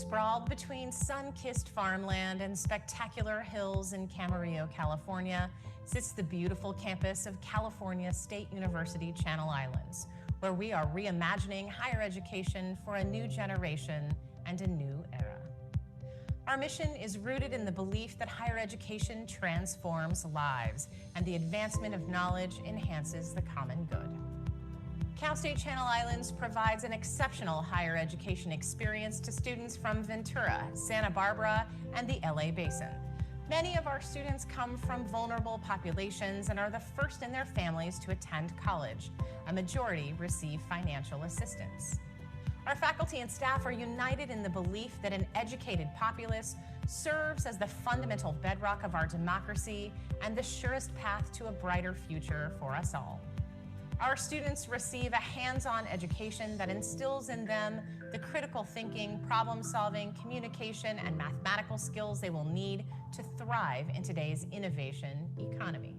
Sprawled between sun-kissed farmland and spectacular hills in Camarillo, California, sits the beautiful campus of California State University Channel Islands, where we are reimagining higher education for a new generation and a new era. Our mission is rooted in the belief that higher education transforms lives and the advancement of knowledge enhances the common good. Cal State Channel Islands provides an exceptional higher education experience to students from Ventura, Santa Barbara, and the LA Basin. Many of our students come from vulnerable populations and are the first in their families to attend college. A majority receive financial assistance. Our faculty and staff are united in the belief that an educated populace serves as the fundamental bedrock of our democracy and the surest path to a brighter future for us all. Our students receive a hands-on education that instills in them the critical thinking, problem-solving, communication, and mathematical skills they will need to thrive in today's innovation economy.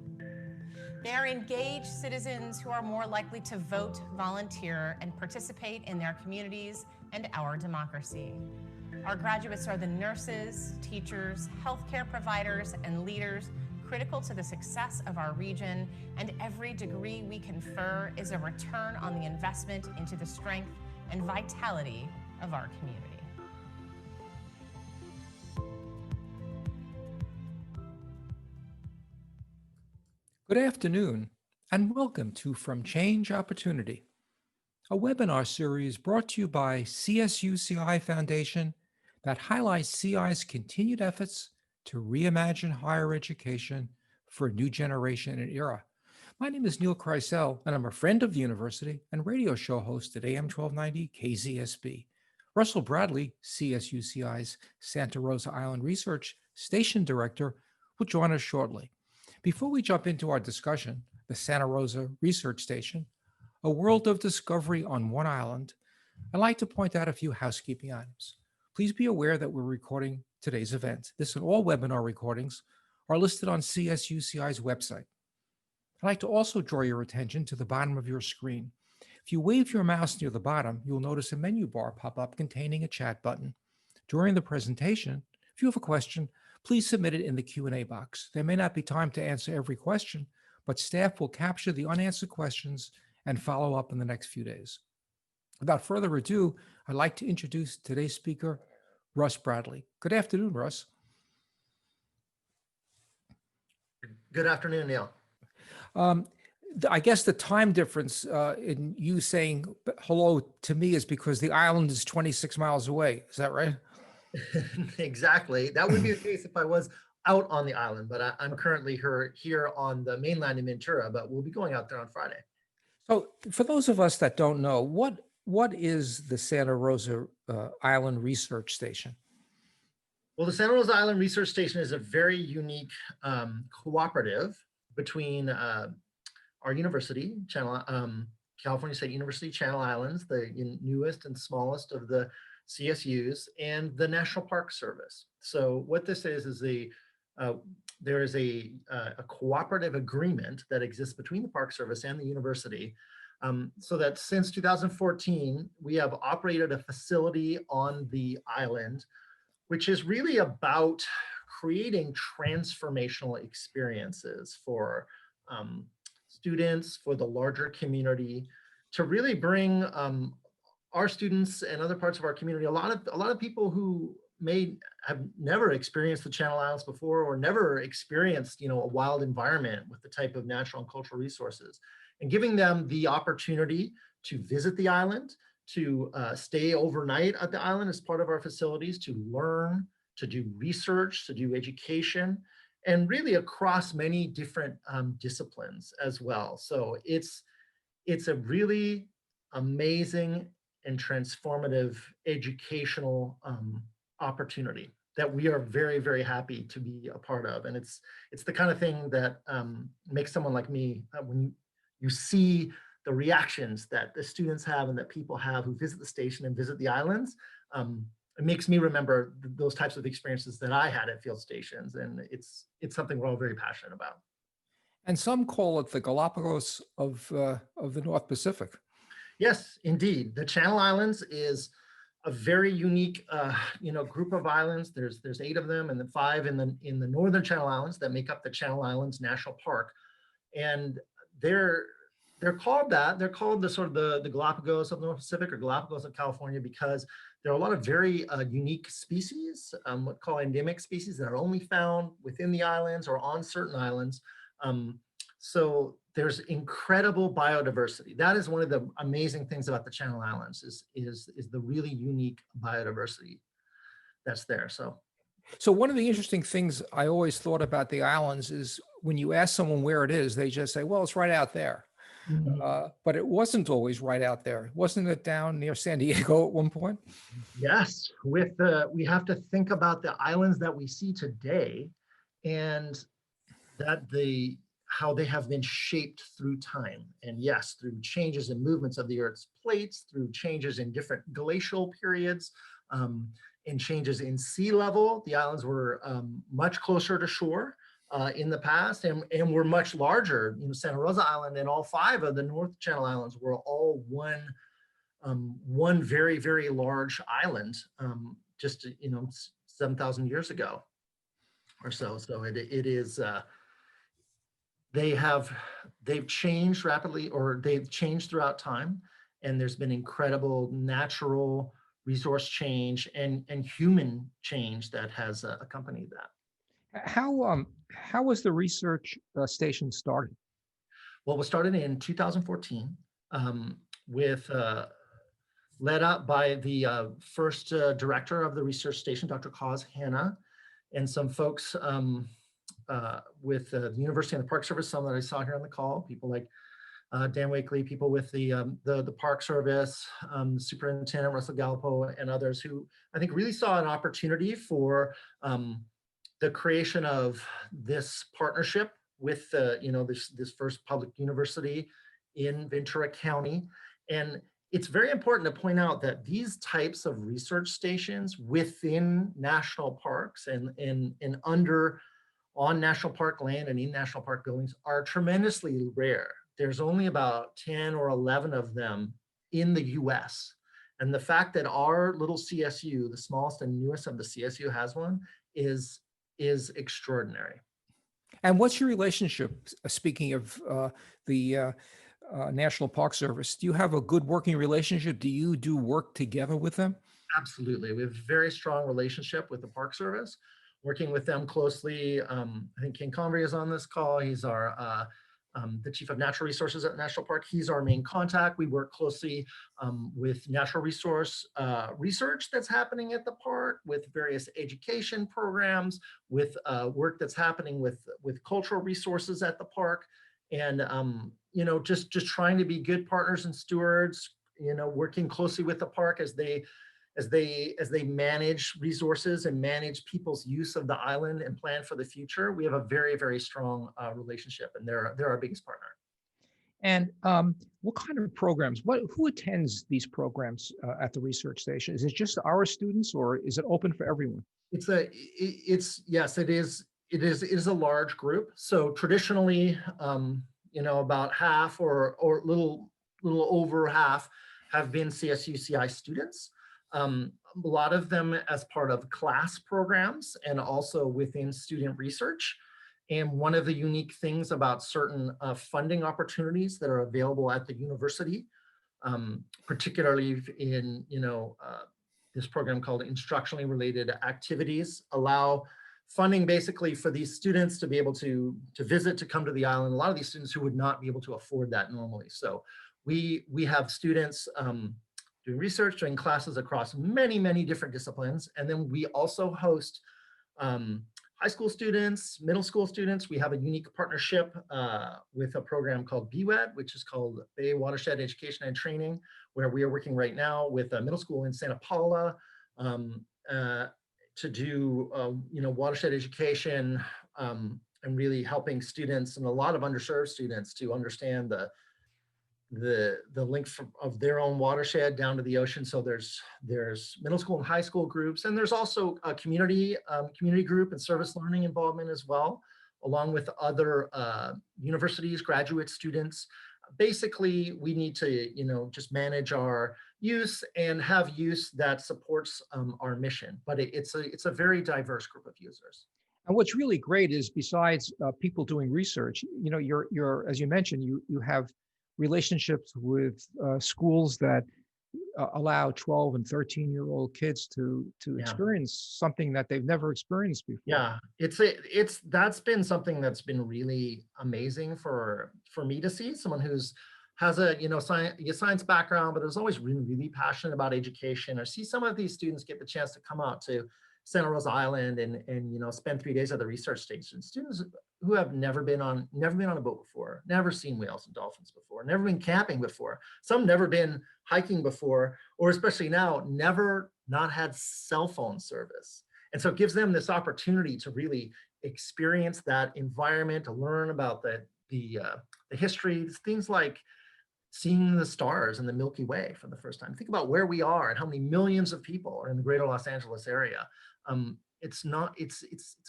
They are engaged citizens who are more likely to vote, volunteer, and participate in their communities and our democracy. Our graduates are the nurses, teachers, healthcare providers, and leaders critical to the success of our region, and every degree we confer is a return on the investment into the strength and vitality of our community. Good afternoon, and welcome to From Change Opportunity, a webinar series brought to you by CSU-CI Foundation that highlights CI's continued efforts to reimagine higher education for a new generation and era. My name is Neil Kreisel, and I'm a friend of the university and radio show host at AM 1290 KZSB. Russell Bradley, CSU-CI's Santa Rosa Island Research Station Director, will join us shortly. Before we jump into our discussion, the Santa Rosa Research Station, a world of discovery on one island, I'd like to point out a few housekeeping items. Please be aware that we're recording today's event. This and all webinar recordings are listed on CSU-CI's website. I'd like to also draw your attention to the bottom of your screen. If you wave your mouse near the bottom, you'll notice a menu bar pop up containing a chat button. During the presentation, if you have a question, please submit it in the Q&A box. There may not be time to answer every question, but staff will capture the unanswered questions and follow up in the next few days. Without further ado, I'd like to introduce today's speaker, Russ Bradley. Good afternoon, Russ. Good afternoon, Neil. I guess the time difference in you saying hello to me is because the island is 26 miles away. Is that right? Exactly. That would be the case if I was out on the island, but I'm currently here on the mainland in Ventura, but we'll be going out there on Friday. So for those of us that don't know, what is the Santa Rosa Island Research Station? Well, the Santa Rosa Island Research Station is a very unique cooperative between our university, California State University Channel Islands, the newest and smallest of the CSUs, and the National Park Service. So what this is there is a cooperative agreement that exists between the Park Service and the university, so that since 2014, we have operated a facility on the island, which is really about creating transformational experiences for students, for the larger community, to really bring our students and other parts of our community, a lot of people who may have never experienced the Channel Islands before or never experienced, a wild environment with the type of natural and cultural resources, and giving them the opportunity to visit the island, to stay overnight at the island as part of our facilities, to learn, to do research, to do education, and really across many different disciplines as well. So it's a really amazing and transformative educational opportunity that we are very, very happy to be a part of. And it's the kind of thing that makes someone like me, when you see the reactions that the students have and that people have who visit the station and visit the islands, it makes me remember those types of experiences that I had at field stations. And it's something we're all very passionate about. And some call it the Galapagos of the North Pacific. Yes, indeed. The Channel Islands is a very unique, group of islands. There's 8 of them, and then 5 in the northern Channel Islands that make up the Channel Islands National Park. And they're they're called that. They're called the sort of the Galapagos of the North Pacific or Galapagos of California because there are a lot of very unique species, what call endemic species that are only found within the islands or on certain islands. Um, so there's incredible biodiversity. That is one of the amazing things about the Channel Islands is the really unique biodiversity that's there. So one of the interesting things I always thought about the islands is when you ask someone where it is, they just say, "Well, it's right out there." Mhm. But it wasn't always right out there. Wasn't it down near San Diego at one point? Yes, we have to think about the islands that we see today and that how they have been shaped through time. And yes, through changes and movements of the Earth's plates, through changes in different glacial periods, um, and changes in sea level. The islands were much closer to shore in the past and were much larger. Santa Rosa Island and all 5 of the North Channel Islands were all one very, very large island just, 7,000 years ago or so. So it is, they've changed rapidly or they've changed throughout time. And there's been incredible natural resource change and human change that has accompanied that. How was the research station started? Well, it was started in 2014 with led up by the first director of the research station, Dr. Kaz Hanna, and some folks with the University and the Park Service, some that I saw here on the call, people like Dan Wakely, people with the Park Service, Superintendent Russell Gallipo, and others who I think really saw an opportunity for the creation of this partnership with this first public university in Ventura County. And it's very important to point out that these types of research stations within national parks and under on national park land and in national park buildings are tremendously rare. There's only about 10 or 11 of them in the US. And the fact that our little CSU, the smallest and newest of the CSU, has one is extraordinary. And what's your relationship, speaking of the National Park Service? Do you have a good working relationship? Do you do work together with them? Absolutely. We have a very strong relationship with the Park Service, working with them closely. I think Ken Convery is on this call. He's our the Chief of Natural Resources at National Park. He's our main contact. We work closely with natural resource research that's happening at the park, with various education programs, with work that's happening with cultural resources at the park, and just trying to be good partners and stewards. Working closely with the park as they manage resources and manage people's use of the island and plan for the future. We have a very, very strong relationship, and they're our biggest partner. And what kind of programs? Who attends these programs at the research station? Is it just our students, or is it open for everyone? Yes, it is. It is a large group. So traditionally, about half or little over half have been CSUCI students. A lot of them as part of class programs and also within student research. And one of the unique things about certain funding opportunities that are available at the university, particularly in this program called instructionally related activities, allow funding basically for these students to be able to visit, to come to the island. A lot of these students who would not be able to afford that normally. So we have students doing research, doing classes across many, many different disciplines. And then we also host high school students, middle school students. We have a unique partnership with a program called BWED, which is called Bay Watershed Education and Training, where we are working right now with a middle school in Santa Paula to do watershed education and really helping students and a lot of underserved students to understand the link of their own watershed down to the ocean. So there's middle school and high school groups, and there's also a community group and service learning involvement as well, along with other universities, graduate students. basically we need to, just manage our use and have use that supports our mission. But it's a very diverse group of users. And what's really great is besides people doing research, you're as you mentioned, you have relationships with schools that allow 12 and 13-year-old kids to Yeah. experience something that they've never experienced before. Yeah, that's been something that's been really amazing for me to see someone who's has a science background, but is always really passionate about education, or see some of these students get the chance to come out to Santa Rosa Island and spend 3 days at the research station. Students who have never been on a boat before, never seen whales and dolphins before, never been camping before, some never been hiking before, or especially now, never not had cell phone service. And so it gives them this opportunity to really experience that environment, to learn about the history, things like seeing the stars in the Milky Way for the first time. Think about where we are and how many millions of people are in the greater Los Angeles area. It's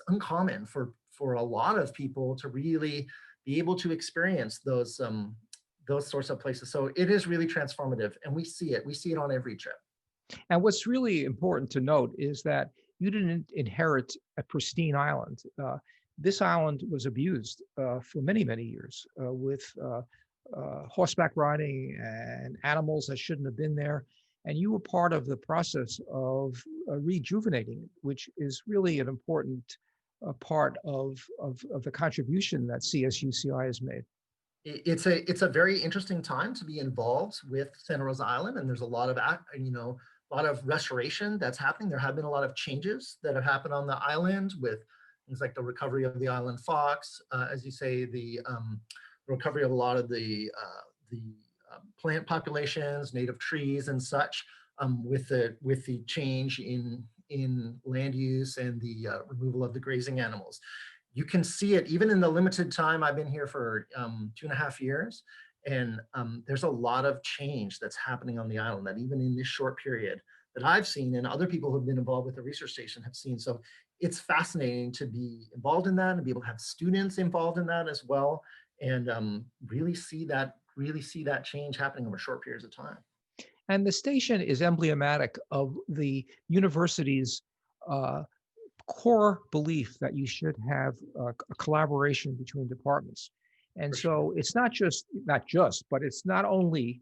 uncommon for a lot of people to really be able to experience those sorts of places. So it is really transformative, and we see it. We see it on every trip. And what's really important to note is that you didn't inherit a pristine island. This island was abused for many, many years with horseback riding and animals that shouldn't have been there. And you were part of the process of rejuvenating it, which is really an important part of the contribution that CSUCI has made. It's a very interesting time to be involved with Santa Rosa Island, and there's a lot of restoration that's happening. There have been a lot of changes that have happened on the island with things like the recovery of the island fox, as you say, the recovery of a lot of the plant populations, native trees and such, with the change in land use and the removal of the grazing animals. You can see it even in the limited time I've been here for 2.5 years. And there's a lot of change that's happening on the island that even in this short period that I've seen, and other people who've been involved with the research station have seen. So it's fascinating to be involved in that and be able to have students involved in that as well, and really see that change happening over short periods of time. And the station is emblematic of the university's core belief that you should have a collaboration between departments. And so it's not just, but it's not only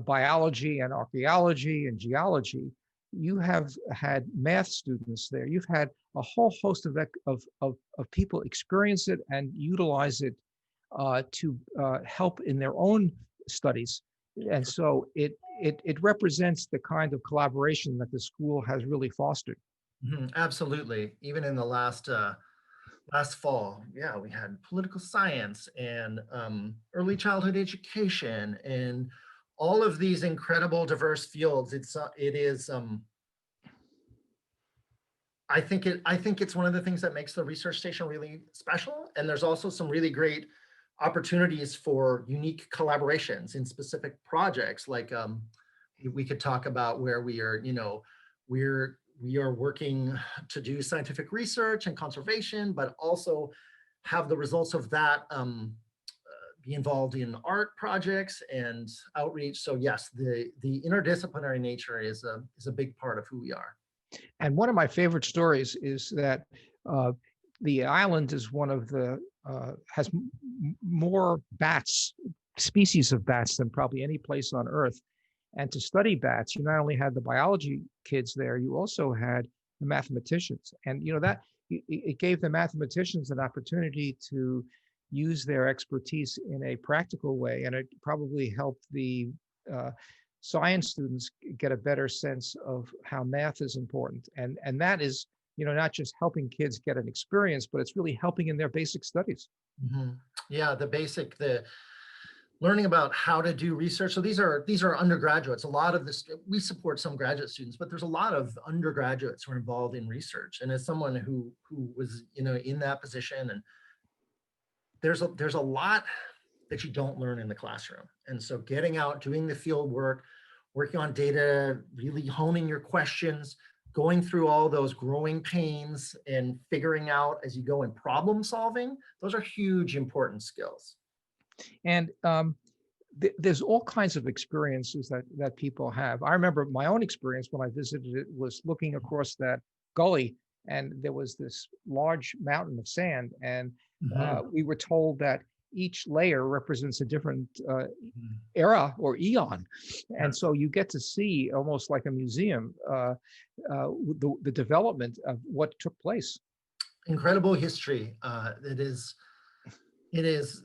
biology and archaeology and geology. You have had math students there. You've had a whole host of people experience it and utilize it to help in their own studies. And so it represents the kind of collaboration that the school has really fostered. Mm-hmm, absolutely. Even in the last fall, yeah, we had political science and early childhood education and all of these incredible diverse fields. I think it's one of the things that makes the research station really special. And there's also some really great opportunities for unique collaborations in specific projects. Like we could talk about where we are working to do scientific research and conservation, but also have the results of that be involved in art projects and outreach. So yes, the interdisciplinary nature is a big part of who we are. And one of my favorite stories is that the island is one of the has more species of bats than probably any place on Earth. And to study bats, you not only had the biology kids there, you also had the mathematicians. And that it gave the mathematicians an opportunity to use their expertise in a practical way, and it probably helped the science students get a better sense of how math is important. And that is, not just helping kids get an experience, but it's really helping in their basic studies. Mm-hmm. Yeah, the learning about how to do research. So these are undergraduates. A lot of this, we support some graduate students, but there's a lot of undergraduates who are involved in research. And as someone who was, in that position, and there's a lot that you don't learn in the classroom. And so getting out, doing the field work, working on data, really honing your questions, going through all those growing pains and figuring out as you go in problem solving, those are huge, important skills. And there's all kinds of experiences that people have. I remember my own experience when I visited it was looking across that gully, and there was this large mountain of sand, and Mhm. we were told that each layer represents a different Mhm. era or eon, Yeah. and so you get to see almost like a museum the development of what took place. Incredible history. It is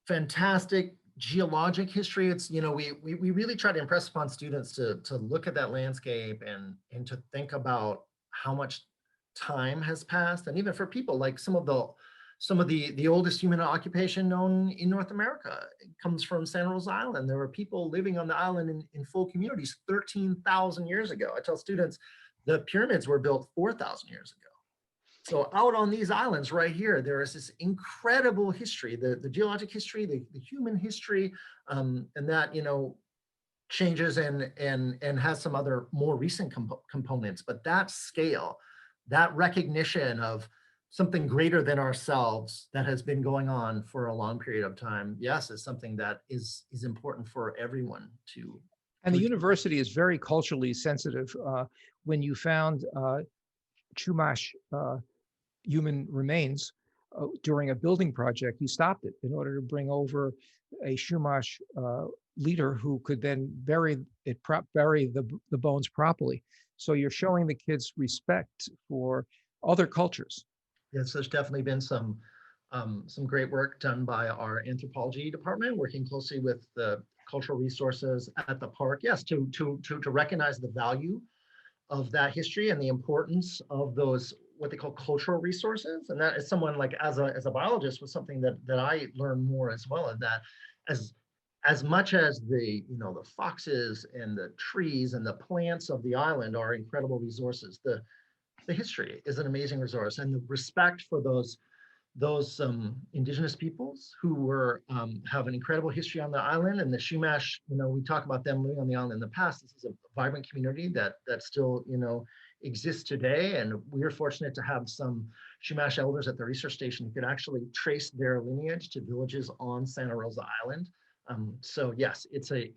fantastic geologic history. It's, we really try to impress upon students to look at that landscape and to think about how much time has passed. And even for people like some of the oldest human occupation known in North America comes from Santa Rosa Island. There were people living on the island in full communities 13,000 years ago. I tell students the pyramids were built 4,000 years ago. So out on these islands right here, there is this incredible history, the geologic history, the human history, and that, changes and has some other more recent components. But that scale, that recognition of something greater than ourselves that has been going on for a long period of time, yes, is something that is important for everyone And the to. university is very culturally sensitive. When you found Chumash human remains during a building project, you stopped it in order to bring over a Chumash leader who could then bury the bones properly. So you're showing the kids respect for other cultures. Yes, there's definitely been some great work done by our anthropology department, working closely with the cultural resources at the park. Yes, to recognize the value of that history and the importance of those what they call cultural resources. And that is someone like as a biologist was something that I learned more as well. And that as much as the foxes and the trees and the plants of the island are incredible resources, the history is an amazing resource, and the respect for those indigenous peoples who have an incredible history on the island. And the Chumash, we talk about them living on the island in the past. This is a vibrant community that still exists today, and we are fortunate to have some Chumash elders at the research station who could actually trace their lineage to villages on Santa Rosa Island. So yes, it's a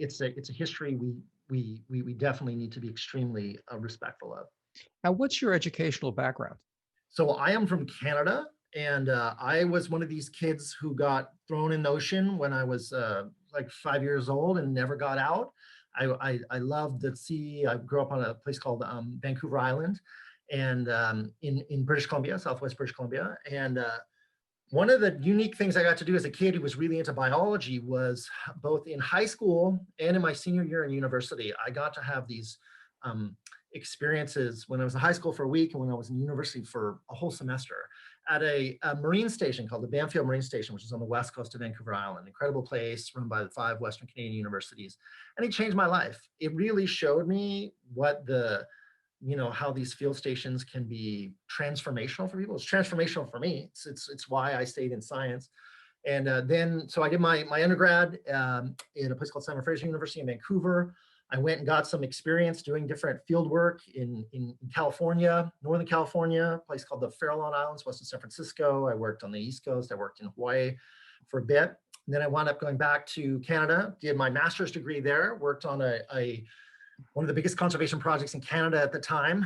history we definitely need to be extremely respectful of. Now, what's your educational background? So I am from Canada, and I was one of these kids who got thrown in the ocean when I was like 5 years old and never got out. I loved the sea. I grew up on a place called Vancouver Island, and in British Columbia, Southwest British Columbia. And one of the unique things I got to do as a kid who was really into biology was both in high school and in my senior year in university, I got to have these um, experiences when I was in high school for a week and when I was in university for a whole semester at a marine station called the Banfield Marine Station, which is on the west coast of Vancouver Island. Incredible place run by the 5 Western Canadian universities. And it changed my life. It really showed me how these field stations can be transformational for people. It's transformational for me. It's why I stayed in science. And so I did my undergrad in a place called Simon Fraser University in Vancouver. I went and got some experience doing different field work in California, Northern California, a place called the Farallon Islands, west of San Francisco. I worked on the East Coast. I worked in Hawaii for a bit. And then I wound up going back to Canada, did my master's degree there, worked on one of the biggest conservation projects in Canada at the time,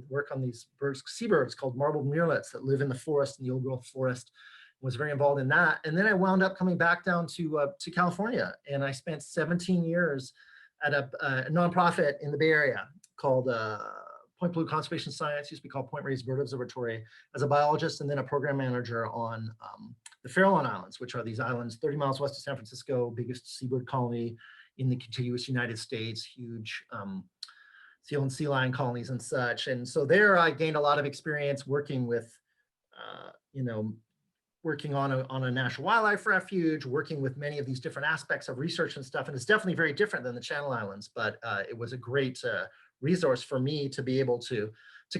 work on these seabirds called marbled murrelets that live in the forest, in the old growth forest, was very involved in that. And then I wound up coming back down to California, and I spent 17 years at a nonprofit in the Bay Area called Point Blue Conservation Science, used to be called Point Reyes Bird Observatory, as a biologist and then a program manager on the Farallon Islands, which are these islands 30 miles west of San Francisco, biggest seabird colony in the contiguous United States, huge seal and sea lion colonies and such. And so there I gained a lot of experience working with, working on a national wildlife refuge, working with many of these different aspects of research and stuff. And it's definitely very different than the Channel Islands, but it was a great resource for me to be able to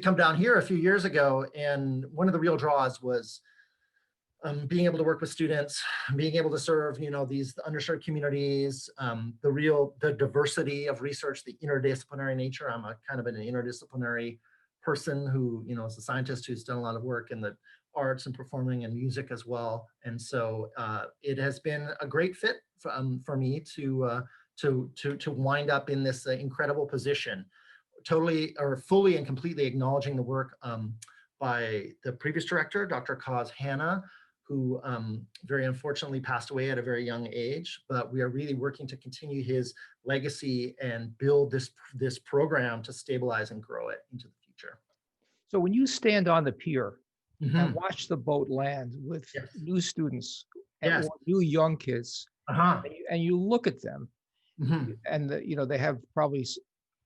come down here a few years ago. And one of the real draws was being able to work with students, being able to serve, these underserved communities, the diversity of research, the interdisciplinary nature. I'm a kind of an interdisciplinary person who, is a scientist who's done a lot of work in the arts and performing and music as well. And so it has been a great fit for me to wind up in this incredible position, totally or fully and completely acknowledging the work by the previous director, Dr. Kaz Hanna, who very unfortunately passed away at a very young age. But we are really working to continue his legacy and build this program to stabilize and grow it into the future. So when you stand on the pier and Mhm. watch the boat land with Yes. new students Yes. or new young kids, Uh-huh. and you look at them, Mhm. and they have probably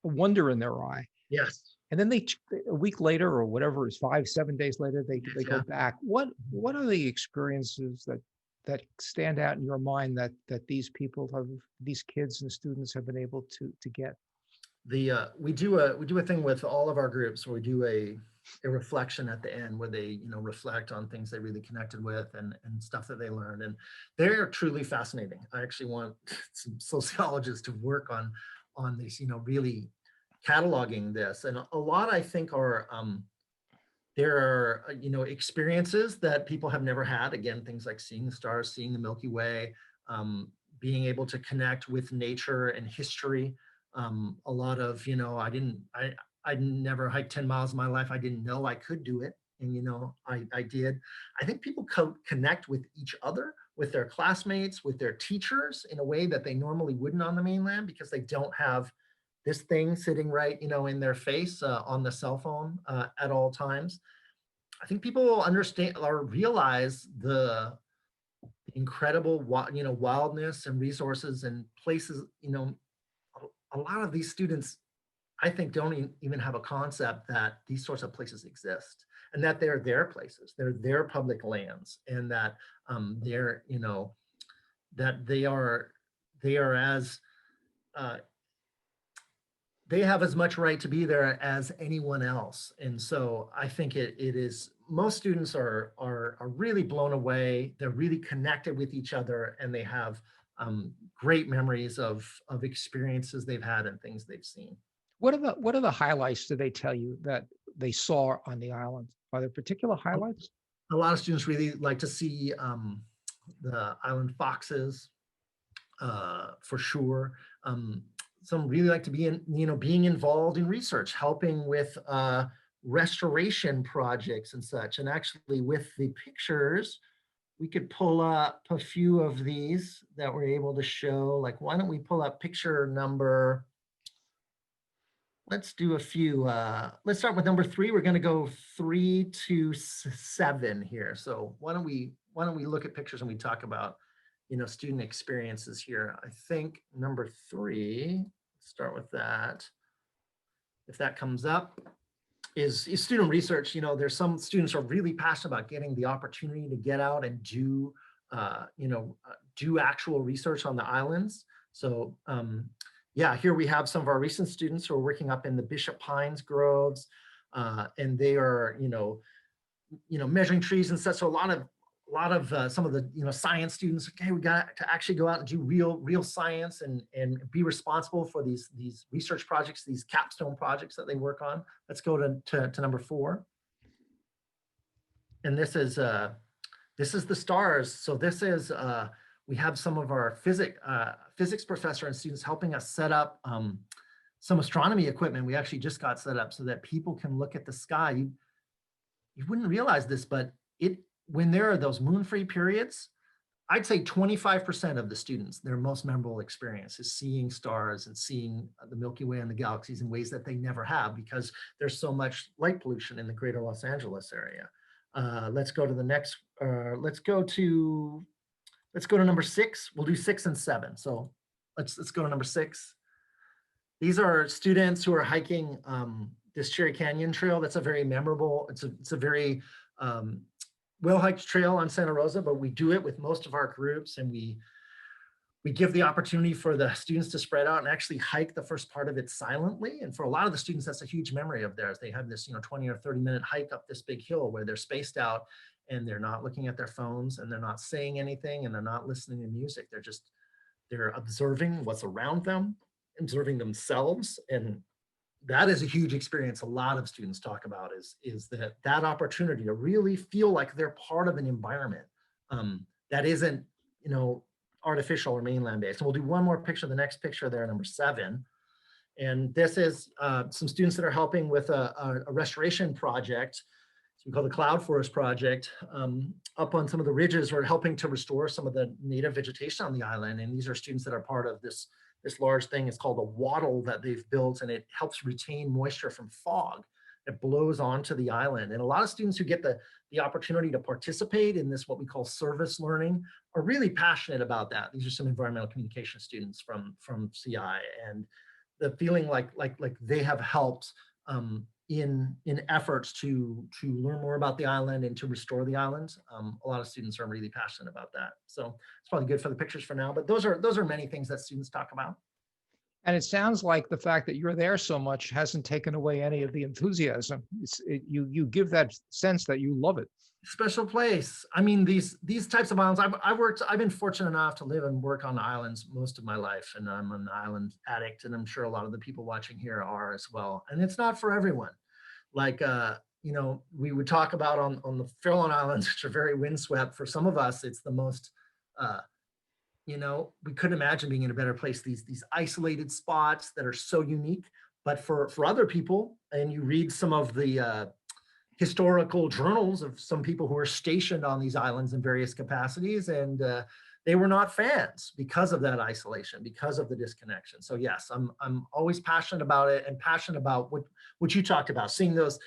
a wonder in their eye, Yes. and then a week later or whatever is 5, 7 days later, they Yes, go yeah. back. What are the experiences that stand out in your mind that these kids and students have been able to get? We do a thing with all of our groups where we do a reflection at the end where they reflect on things they really connected with and stuff that they learned, and they're truly fascinating. I actually want some sociologists to work on this, really cataloging this. And a lot, I think, are there are experiences that people have never had, again, things like seeing the stars, seeing the Milky Way, being able to connect with nature and history. A lot of, I never hiked 10 miles in my life. I didn't know I could do it. And, I did. I think people connect with each other, with their classmates, with their teachers in a way that they normally wouldn't on the mainland, because they don't have this thing sitting right, in their face on the cell phone at all times. I think people understand or realize the incredible, wildness and resources and places. A lot of these students, I think, don't even have a concept that these sorts of places exist, and that they're their places, they're their public lands, and that they're, that they are as they have as much right to be there as anyone else. And so I think it is, most students are really blown away. They're really connected with each other, and they have great memories of experiences they've had and things they've seen. What are the highlights do they tell you that they saw on the island? Are there particular highlights? A lot of students really like to see the island foxes, for sure. Some really like to be being involved in research, helping with restoration projects and such. And actually, with the pictures, we could pull up a few of these that we're able to show. Like, why don't we pull up picture number? Let's do a few. Let's start with number 3. We're going to go 3 to 7 here. So why don't we look at pictures and we talk about student experiences here. I think number 3, let's start with that. If that comes up, is student research. There's some students who are really passionate about getting the opportunity to get out and do, do actual research on the islands. So yeah, here we have some of our recent students who are working up in the Bishop Pines groves, and they are, measuring trees and such. So a lot of some of the science students, okay, we got to actually go out and do real science and be responsible for these research projects, these capstone projects that they work on. Let's go to number 4. And this is the stars. So this is we have some of our physics professor and students helping us set up some astronomy equipment. We actually just got set up so that people can look at the sky. You wouldn't realize this, but when there are those moon-free periods, I'd say 25% of the students, their most memorable experience is seeing stars and seeing the Milky Way and the galaxies in ways that they never have, because there's so much light pollution in the greater Los Angeles area. Let's go to the next, let's go to number 6. We'll do 6 and 7. So let's go to number 6. These are students who are hiking this Cherry Canyon Trail. That's a very memorable, it's a very well-hiked trail on Santa Rosa, but we do it with most of our groups, and we give the opportunity for the students to spread out and actually hike the first part of it silently. And for a lot of the students, that's a huge memory of theirs. They have this 20 or 30-minute hike up this big hill where they're spaced out and they're not looking at their phones and they're not saying anything and they're not listening to music. They're observing what's around them, observing themselves, and that is a huge experience. A lot of students talk about is that opportunity to really feel like they're part of an environment that isn't, you know, artificial or mainland based. And we'll do one more picture, the next picture there, number 7. And this is some students that are helping with a restoration project. So we call the Cloud Forest Project. Up on some of the ridges, we're helping to restore some of the native vegetation on the island. And these are students that are part of this large thing. It's called a wattle that they've built, and it helps retain moisture from fog that blows onto the island. And a lot of students who get the opportunity to participate in this, what we call service learning, are really passionate about that. These are some environmental communication students from CI, and the feeling like they have helped in efforts to learn more about the island and to restore the island. A lot of students are really passionate about that. So it's probably good for the pictures for now, but those are many things that students talk about. And it sounds like the fact that you're there so much hasn't taken away any of the enthusiasm. You give that sense that you love it. Special place. I mean, these types of islands, I've been fortunate enough to live and work on islands most of my life, and I'm an island addict, and I'm sure a lot of the people watching here are as well. And it's not for everyone. Like, you know, we would talk about on the Farallon Islands, which are very windswept. For some of us, it's the most, you know, we couldn't imagine being in a better place. These isolated spots that are so unique. But for other people, and you read some of the historical journals of some people who are stationed on these islands in various capacities, and they were not fans because of that isolation, because of the disconnection. So yes, I'm always passionate about it, and passionate about what you talked about, seeing those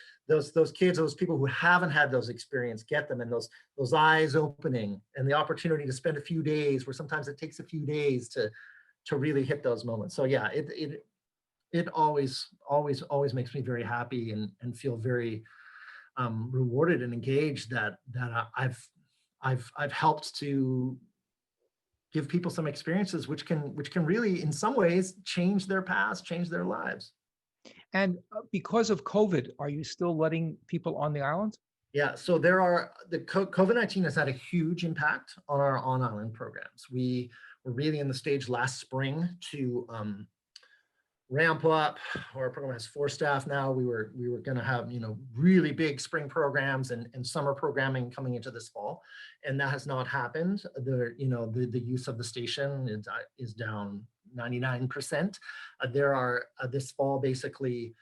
kids, those people who haven't had those experiences, get them, and those eyes opening, and the opportunity to spend a few days, where sometimes it takes a few days to really hit those moments. So yeah, it always makes me very happy and feel very rewarded and engaged that I've helped to give people some experiences which can really, in some ways, change their past, change their lives. And because of COVID, are you still letting people on the island? Yeah, so there are, the COVID-19 has had a huge impact on our on-island programs. We were really in the stage last spring to ramp up. Our program has 4 staff now. We were going to have, you know, really big spring programs and summer programming coming into this fall, and that has not happened. The use of the station is down 99%. There are this fall, basically,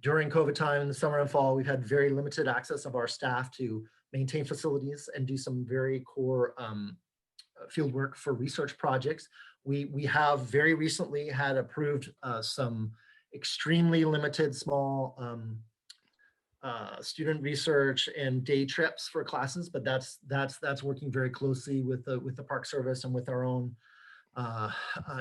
during COVID time in the summer and fall, we've had very limited access of our staff to maintain facilities and do some very core field work for research projects. We have very recently had approved some extremely limited small student research and day trips for classes, but that's working very closely with the Park Service and with our own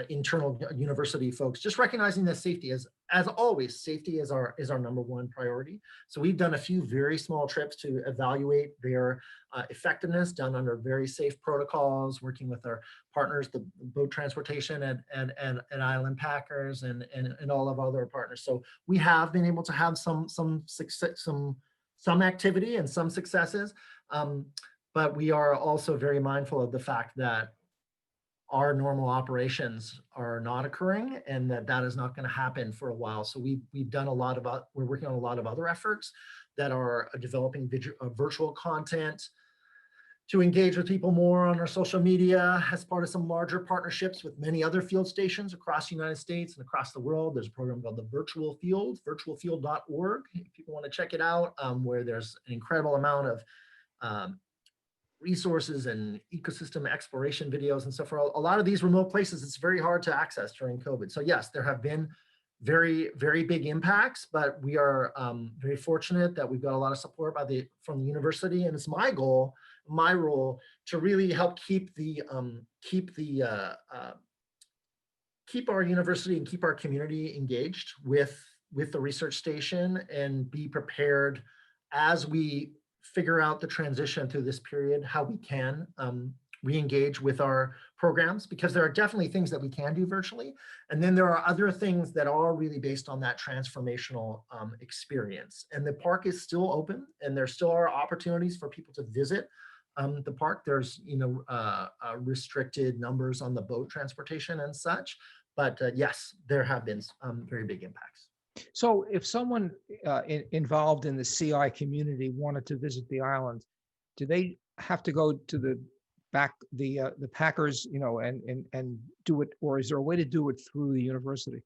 internal university folks, just recognizing that safety as always, safety is our number one priority. So we've done a few very small trips to evaluate their effectiveness, done under very safe protocols, working with our partners, the boat transportation and Island Packers and all of our other partners. So we have been able to have some success, some activity and some successes, but we are also very mindful of the fact that our normal operations are not occurring, and that is not going to happen for a while. So we've done we're working on a lot of other efforts that are developing virtual content to engage with people more on our social media as part of some larger partnerships with many other field stations across the United States and across the world. There's a program called the Virtual Field, virtualfield.org, if people want to check it out, where there's an incredible amount of resources and ecosystem exploration videos and stuff. For a lot of these remote places, it's very hard to access during COVID. So yes, there have been very, very big impacts, but we are very fortunate that we've got a lot of support from the university, and it's my role to really help keep our university and keep our community engaged with the research station, and be prepared as we figure out the transition through this period, how we can re-engage with our programs, because there are definitely things that we can do virtually. And then there are other things that are really based on that transformational experience. And the park is still open, and there still are opportunities for people to visit the park. There's, restricted numbers on the boat transportation and such, but yes, there have been very big impacts. So if someone involved in the CI community wanted to visit the island, do they have to go to the Packers, and do it, or is there a way to do it through the university?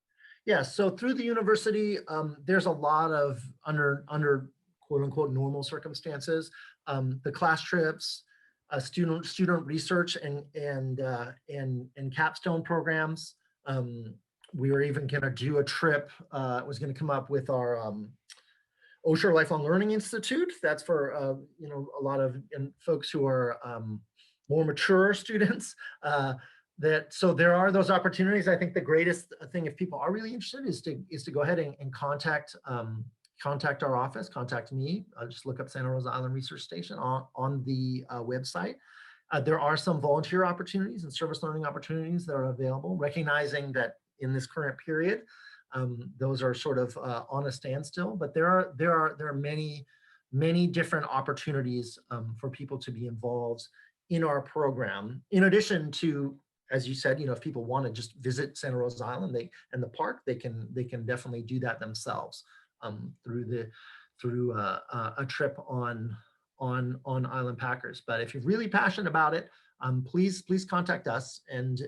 Yeah, so through the university, there's a lot of under quote unquote normal circumstances, the class trips, student research and capstone programs. We were even going to do a trip. Was going to come up with our Osher Lifelong Learning Institute. That's for a lot of folks who are more mature students. So there are those opportunities. I think the greatest thing, if people are really interested, is to go ahead and contact our office, contact me. Just look up Santa Rosa Island Research Station on the website. There are some volunteer opportunities and service learning opportunities that are available, recognizing that in this current period, those are sort of on a standstill. But there are many different opportunities for people to be involved in our program, in addition to, as you said, if people want to just visit Santa Rosa Island and the park, they can definitely do that themselves through a trip on Island Packers. But if you're really passionate about it, please contact us and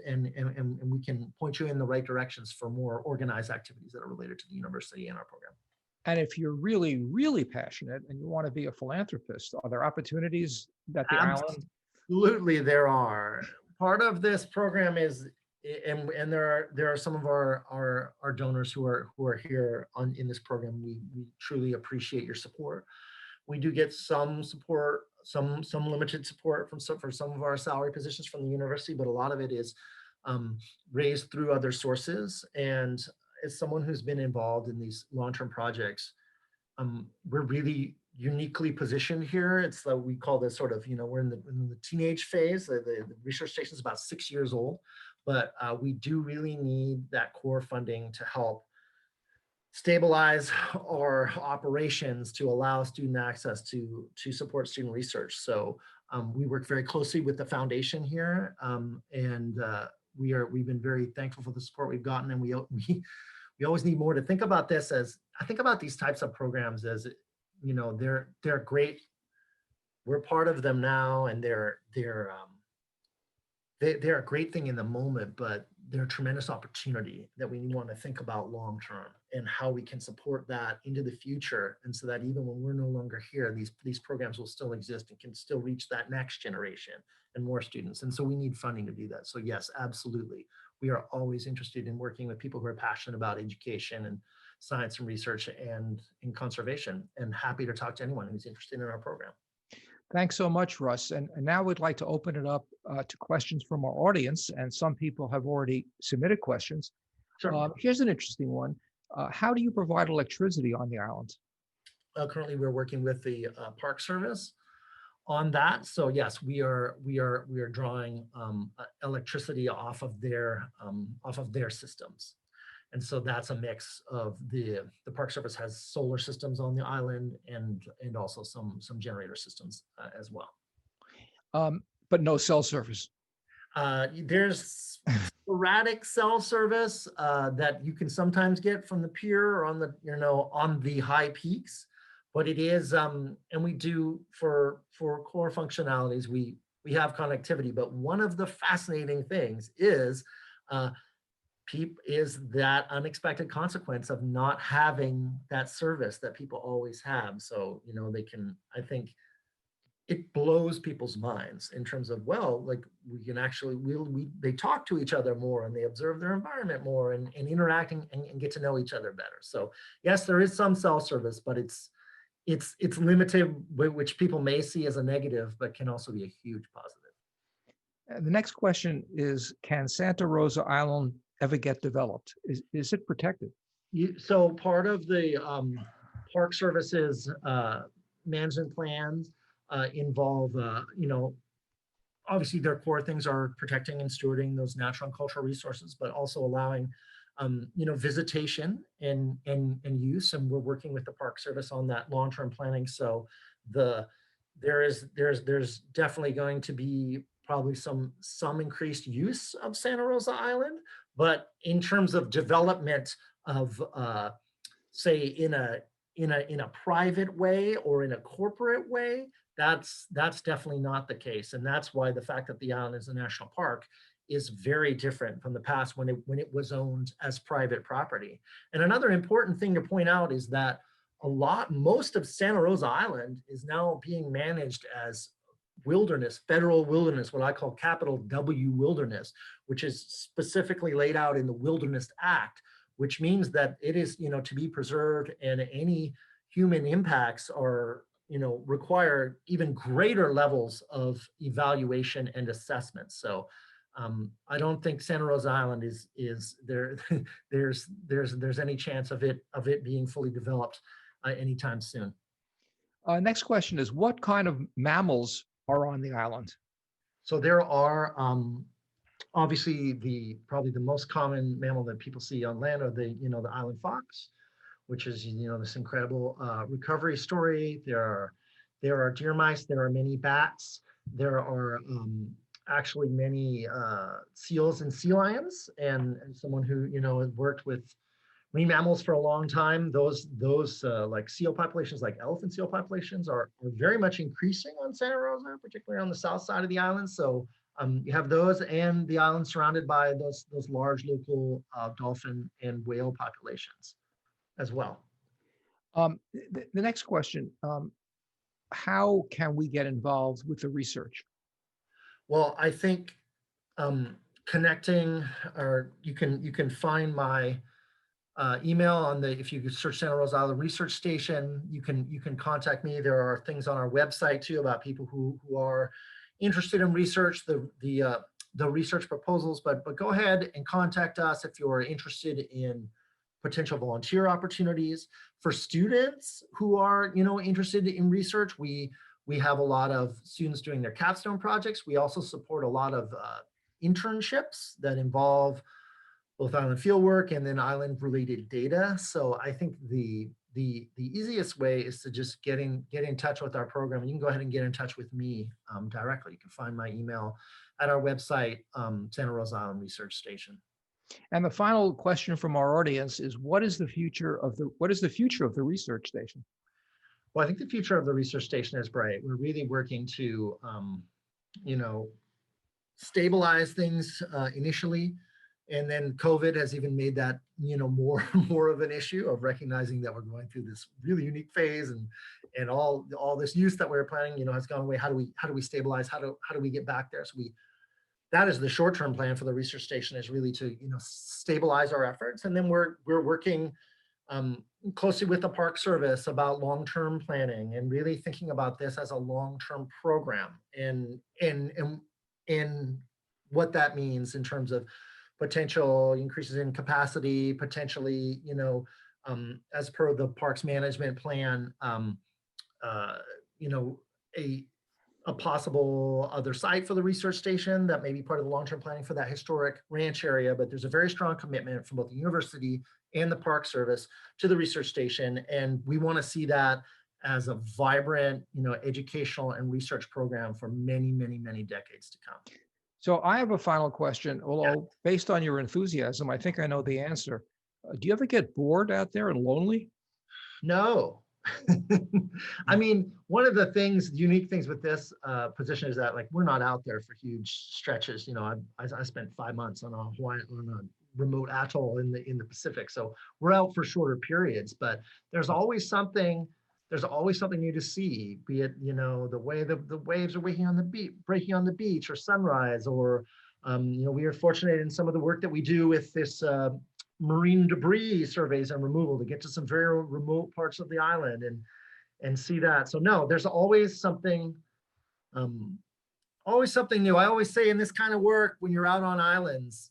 we can point you in the right directions for more organized activities that are related to the university and our program. And if you're really, really passionate and you want to be a philanthropist, are there opportunities that the island? Absolutely, there are. Part of this program is, and there are some of our donors who are here in this program. We truly appreciate your support. We do get some support, some limited support for some of our salary positions from the university, but a lot of it is raised through other sources. And as someone who's been involved in these long-term projects, we're really uniquely positioned here. It's like we call this sort of, we're in the teenage phase. The research station is about 6 years old, but we do really need that core funding to help stabilize our operations to allow student access to support student research. So we work very closely with the foundation here, and we've been very thankful for the support we've gotten, and we always need more. To think about this as, I think about these types of programs as, they're great. We're part of them now, and they're a great thing in the moment, but they're a tremendous opportunity that we want to think about long term and how we can support that into the future. And so that even when we're no longer here, these programs will still exist and can still reach that next generation and more students. And so we need funding to do that. So yes, absolutely. We are always interested in working with people who are passionate about education and science and research and in conservation, and happy to talk to anyone who's interested in our program. Thanks so much, Russ. And now we'd like to open it up to questions from our audience. And some people have already submitted questions. Sure. Here's an interesting one. How do you provide electricity on the island? Currently, we're working with the Park Service on that. So yes, we are drawing electricity off of their systems. And so that's a mix of the Park Service has solar systems on the island and also some generator systems as well. But no cell service. There's sporadic cell service that you can sometimes get from the pier or on the high peaks, but it is and we do for core functionalities we have connectivity. But one of the fascinating things is that unexpected consequence of not having that service that people always have. So, I think it blows people's minds in terms of, we can actually, they talk to each other more and they observe their environment more and interacting and get to know each other better. So yes, there is some cell service, but it's limited, which people may see as a negative, but can also be a huge positive. The next question is, can Santa Rosa Island ever get developed? Is it protected? So part of the Park Service's management plans involve, obviously their core things are protecting and stewarding those natural and cultural resources, but also allowing, visitation and use. And we're working with the Park Service on that long-term planning. So there's definitely going to be probably some increased use of Santa Rosa Island, but in terms of development of say in a private way or in a corporate way, that's definitely not the case. And that's why the fact that the island is a national park is very different from the past when it was owned as private property. And another important thing to point out is that most of Santa Rosa Island is now being managed as wilderness, federal wilderness, what I call capital W wilderness, which is specifically laid out in the Wilderness Act, which means that it is, to be preserved, and any human impacts are, require even greater levels of evaluation and assessment. So I don't think Santa Rosa Island is there. there's any chance of it being fully developed anytime soon. Next question is, what kind of mammals are on the island? So there are obviously probably the most common mammal that people see on land are the island fox, which is this incredible recovery story. There are deer mice. There are many bats. There are actually many seals and sea lions. And someone who has worked with marine mammals for a long time, those like seal populations, like elephant seal populations, are very much increasing on Santa Rosa, particularly on the south side of the island. So you have those, and the island surrounded by those large local dolphin and whale populations as well. The next question, how can we get involved with the research? Well, I think connecting, or you can find my email if you search Santa Rosa Island Research Station, you can contact me. There are things on our website too about people who are interested in research, the research proposals, but go ahead and contact us if you're interested in potential volunteer opportunities. For students who are interested in research, we have a lot of students doing their capstone projects. We also support a lot of internships that involve both island fieldwork and then island related data. So I think the easiest way is to just get in touch with our program. You can go ahead and get in touch with me directly. You can find my email at our website, Santa Rosa Island Research Station. And the final question from our audience is, what is the future of the research station? Well, I think the future of the research station is bright. We're really working to, stabilize things initially, and then COVID has even made that more of an issue of recognizing that we're going through this really unique phase, and all this use that we were planning has gone away. How do we stabilize? How do we get back there? So that is the short-term plan for the research station, is really to stabilize our efforts, and then we're working closely with the Park Service about long-term planning and really thinking about this as a long-term program, and what that means in terms of potential increases in capacity, potentially as per the parks management plan, a possible other site for the research station that may be part of the long-term planning for that historic ranch area. But there's a very strong commitment from both the university and the Park Service to the research station. And we want to see that as a vibrant, educational and research program for many, many, many decades to come. So I have a final question, although based on your enthusiasm, I think I know the answer. Do you ever get bored out there and lonely? No. I mean, one of the unique things with this position is that we're not out there for huge stretches. I spent 5 months on a remote atoll in the Pacific, so we're out for shorter periods. But there's always something new to see. Be it the way the waves are breaking on the beach, or sunrise, or we are fortunate in some of the work that we do with this marine debris surveys and removal to get to some very remote parts of the island and see that. So no, there's always something new. I always say in this kind of work, when you're out on islands,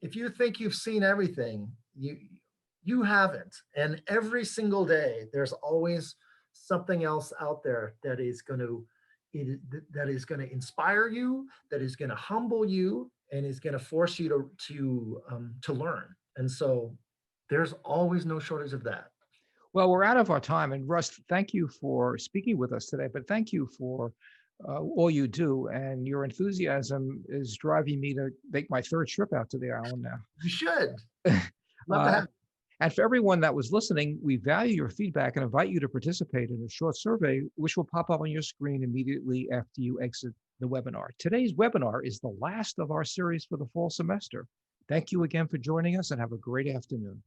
if you think you've seen everything, you haven't. And every single day, there's always something else out there that is going to inspire you, that is going to humble you, and is going to force you to learn. And so there's always no shortage of that. Well, we're out of our time. And Russ, thank you for speaking with us today, but thank you for all you do. And your enthusiasm is driving me to make my third trip out to the island now. You should. Love to have. And for everyone that was listening, we value your feedback and invite you to participate in a short survey, which will pop up on your screen immediately after you exit the webinar. Today's webinar is the last of our series for the fall semester. Thank you again for joining us and have a great afternoon.